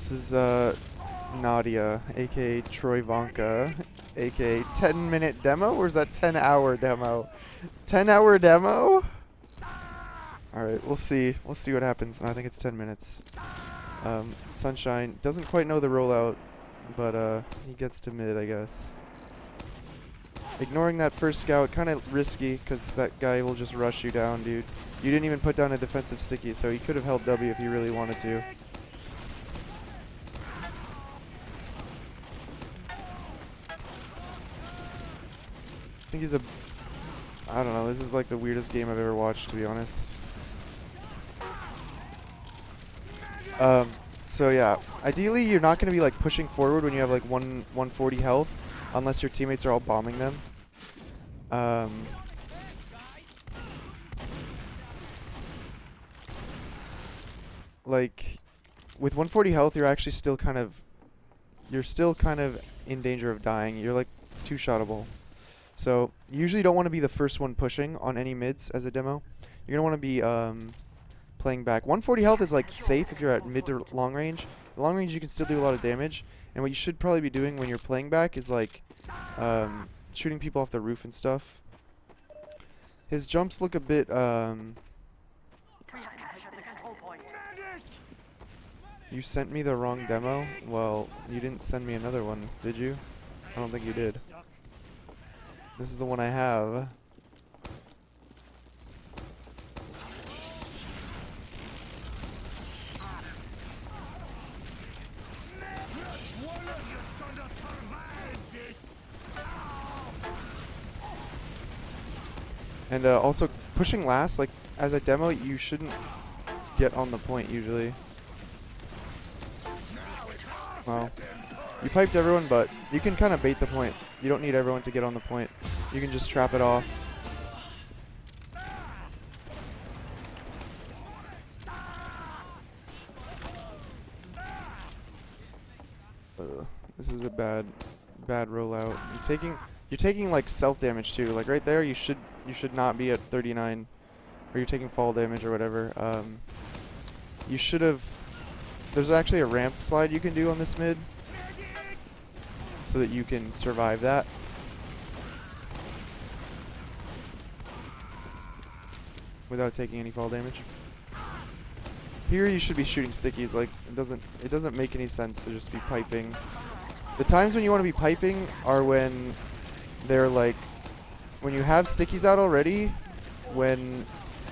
This is Nadia, aka Troy Vonka, aka 10-minute demo, or is that 10-hour demo? 10-hour demo? Alright, we'll see. We'll see what happens. No, I think it's 10 minutes. Sunshine doesn't quite know the rollout, but he gets to mid, I guess. Ignoring that first scout, kind of risky, because that guy will just rush you down, dude. You didn't even put down a defensive sticky, so he could have held W if he really wanted to. I think he's a... I don't know, this is like the weirdest game I've ever watched, to be honest. So yeah, ideally you're not going to be like pushing forward when you have like 140 health, unless your teammates are all bombing them. Like, with 140 health, you're actually still kind of... You're still kind of in danger of dying. You're like two-shottable. So, you usually don't want to be the first one pushing on any mids as a demo. You're going to want to be playing back. 140 health is like safe if you're at mid to long range. Long range you can still do a lot of damage. And what you should probably be doing when you're playing back is like shooting people off the roof and stuff. His jumps look a bit... You sent me the wrong demo? Well, you didn't send me another one, did you? I don't think you did. This is the one I have. And also, pushing last, like, as a demo, you shouldn't get on the point, usually. Well, you piped everyone, but you can kind of bait the point. You don't need everyone to get on the point. You can just trap it off. This is a bad rollout. You're taking like self damage too. Like right there, you should not be at 39, or you're taking fall damage or whatever. You should have. There's actually a ramp slide you can do on this mid, so that you can survive that. Without taking any fall damage. Here you should be shooting stickies. Like it doesn't make any sense to just be piping. The times when you want to be piping are when they're like, when you have stickies out already, when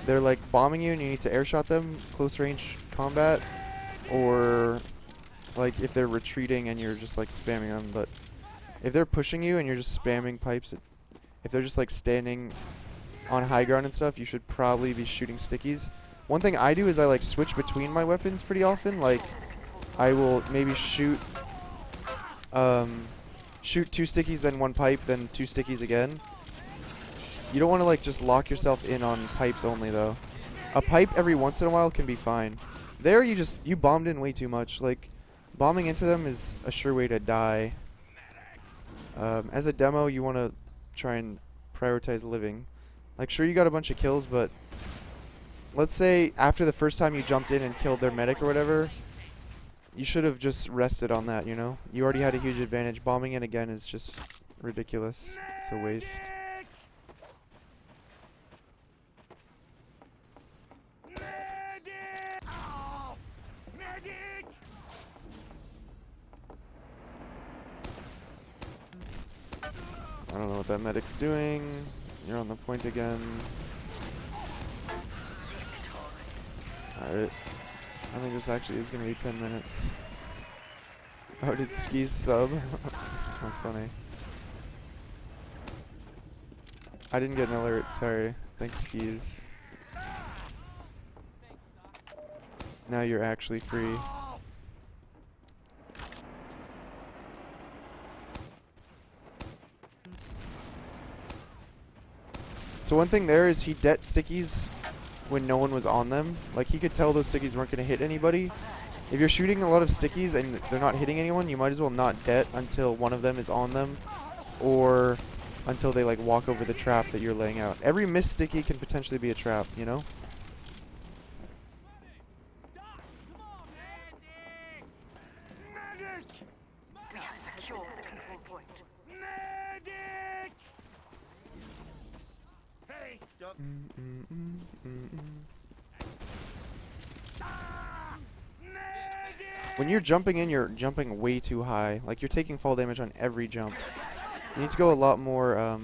they're like bombing you and you need to airshot them, close range combat, or like if they're retreating and you're just like spamming them. But if they're pushing you and you're just spamming pipes, if they're just like standing on high ground and stuff, you should probably be shooting stickies. One thing I do is I like switch between my weapons pretty often. Like I will maybe shoot 2 stickies, then 1 pipe, then 2 stickies again. You don't want to like just lock yourself in on pipes only though. A pipe every once in a while can be fine. There you bombed in way too much. Like bombing into them is a sure way to die. As a demo, you want to try and prioritize living. Like sure you got a bunch of kills, but let's say after the first time you jumped in and killed their medic or whatever, you should have just rested on that, you know? You already had a huge advantage. Bombing in again is just ridiculous. It's a waste. I don't know what that medic's doing. You're on the point again. Alright. I think this actually is going to be 10 minutes. Oh, did Skis sub? That's funny. I didn't get an alert, sorry. Thanks, Skis. Now you're actually free. So one thing there is he det stickies when no one was on them. Like he could tell those stickies weren't going to hit anybody. If you're shooting a lot of stickies and they're not hitting anyone, you might as well not det until one of them is on them, or until they like walk over the trap that you're laying out. Every missed sticky can potentially be a trap, you know? Secure the control point. Medic! Hey, stop. When you're jumping in, you're jumping way too high. Like, you're taking fall damage on every jump. You need to go a lot more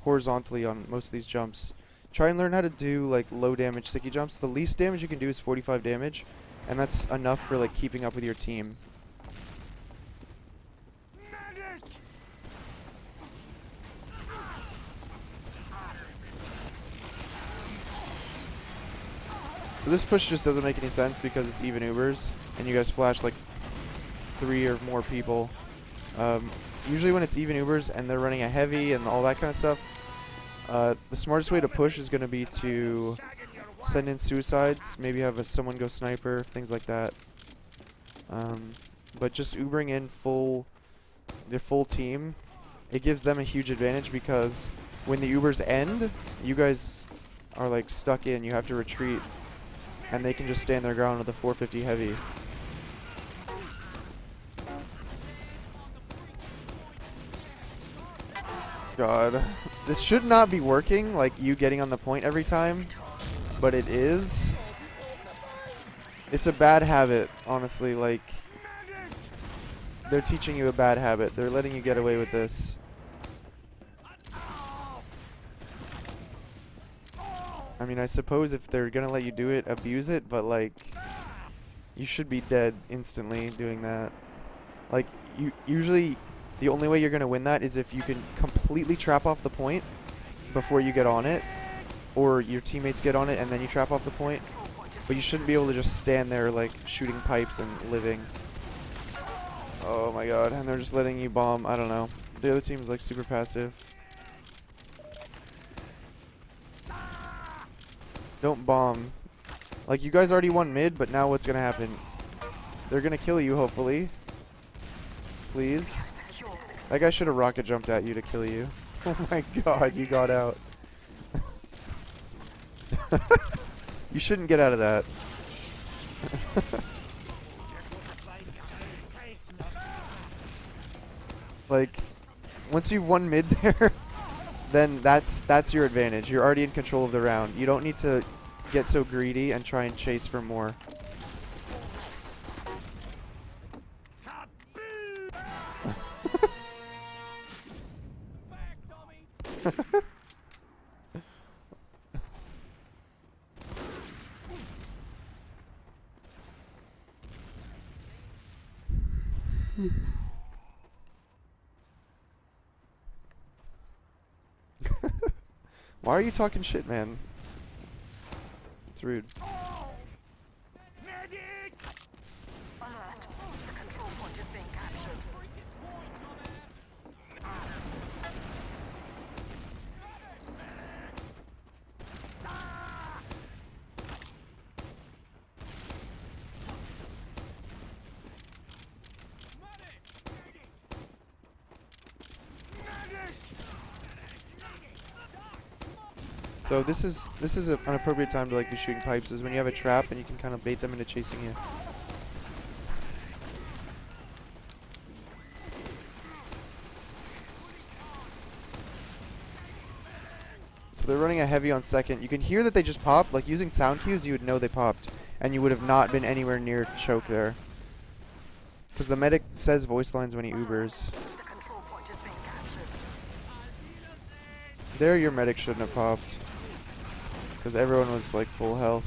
horizontally on most of these jumps. Try and learn how to do like low damage sticky jumps. The least damage you can do is 45 damage, and that's enough for like keeping up with your team. Medic! So this push just doesn't make any sense because it's even Ubers, and you guys flash like 3 or more people. Usually when it's even Ubers and they're running a heavy and all that kind of stuff, the smartest way to push is going to be to send in suicides, maybe have someone go sniper, things like that. But just Ubering in their full team, it gives them a huge advantage because when the Ubers end, you guys are like stuck in, you have to retreat, and they can just stand their ground with a 450 heavy. God, this should not be working, like you getting on the point every time, but it is. It's a bad habit, honestly. Like, they're teaching you a bad habit. They're letting you get away with this. I mean, I suppose if they're gonna let you do it, abuse it, but like, you should be dead instantly doing that. Like, usually the only way you're going to win that is if you can completely trap off the point before you get on it, or your teammates get on it and then you trap off the point. But you shouldn't be able to just stand there like shooting pipes and living. Oh my god, and they're just letting you bomb. I don't know. The other team's like super passive. Don't bomb. Like, you guys already won mid, but now what's going to happen? They're going to kill you, hopefully. Please. That guy should have rocket jumped at you to kill you. Oh my god, you got out. You shouldn't get out of that. Like, once you've won mid there, then that's your advantage. You're already in control of the round. You don't need to get so greedy and try and chase for more. Why are you talking shit, man? It's rude. Medic! Alert. The control point is being captured. So this is an appropriate time to like be shooting pipes, is when you have a trap and you can kind of bait them into chasing you. So they're running a heavy on second. You can hear that they just popped. Like, using sound cues, you would know they popped, and you would have not been anywhere near choke there. Because the medic says voice lines when he Ubers. The control point is being captured. There, your medic shouldn't have popped. Because everyone was like full health.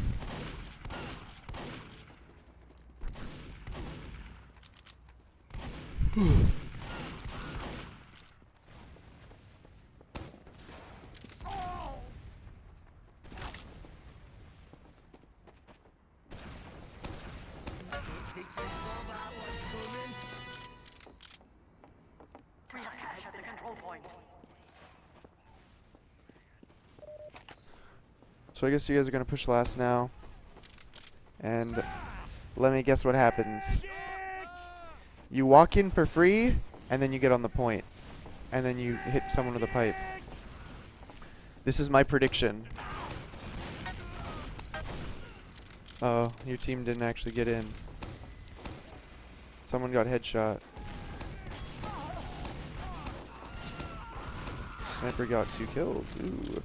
We have captured the control point. So I guess you guys are going to push last now. And let me guess what happens. You walk in for free, and then you get on the point. And then you hit someone with a pipe. This is my prediction. Oh, your team didn't actually get in. Someone got headshot. Sniper got 2 kills. Ooh.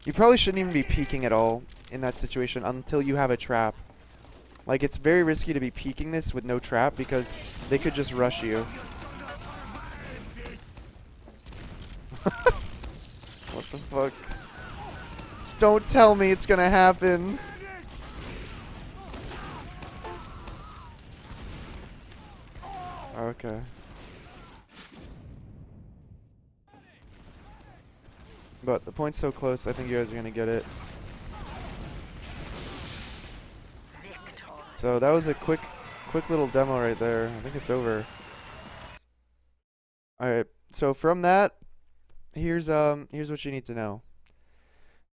You probably shouldn't even be peeking at all in that situation until you have a trap. Like, it's very risky to be peeking this with no trap because they could just rush you. What the fuck? Don't tell me it's gonna happen. Okay. But the point's so close, I think you guys are gonna get it. So that was a quick little demo right there. I think it's over. Alright, so from that, here's what you need to know.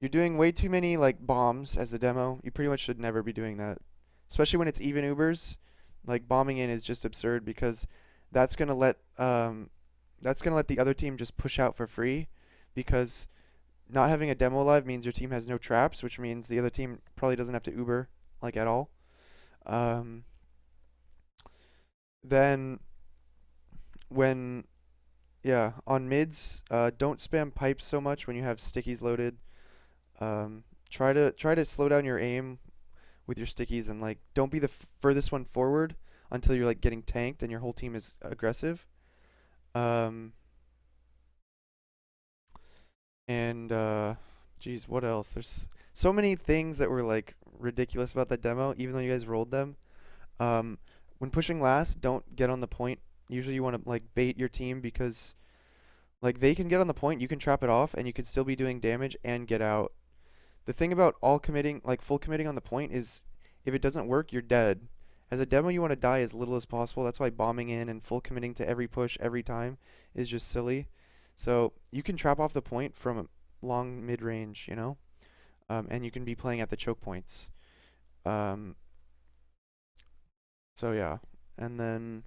You're doing way too many like bombs as a demo. You pretty much should never be doing that. Especially when it's even Ubers. Like bombing in is just absurd because that's gonna let the other team just push out for free, because not having a demo live means your team has no traps, which means the other team probably doesn't have to Uber like at all. Then when on mids, don't spam pipes so much when you have stickies loaded. Try to slow down your aim with your stickies and like don't be the furthest one forward until you're like getting tanked and your whole team is aggressive. Geez, what else? There's so many things that were like ridiculous about that demo, even though you guys rolled them. When pushing last, don't get on the point. Usually you want to like bait your team because like they can get on the point, you can trap it off, and you can still be doing damage and get out. The thing about all committing, like full committing on the point, is if it doesn't work, you're dead. As a demo, you want to die as little as possible. That's why bombing in and full committing to every push every time is just silly. So you can trap off the point from a long mid range, you know, and you can be playing at the choke points. So yeah, and then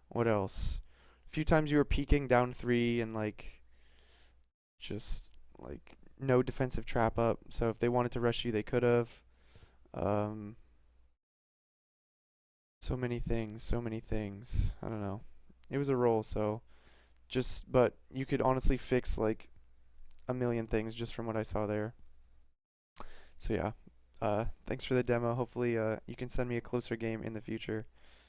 what else? A few times you were peeking down 3 and like just like no defensive trap up. So if they wanted to rush you, they could have. So many things, so many things. I don't know. It was a roll, so but you could honestly fix like a million things just from what I saw there. So yeah, thanks for the demo. Hopefully you can send me a closer game in the future.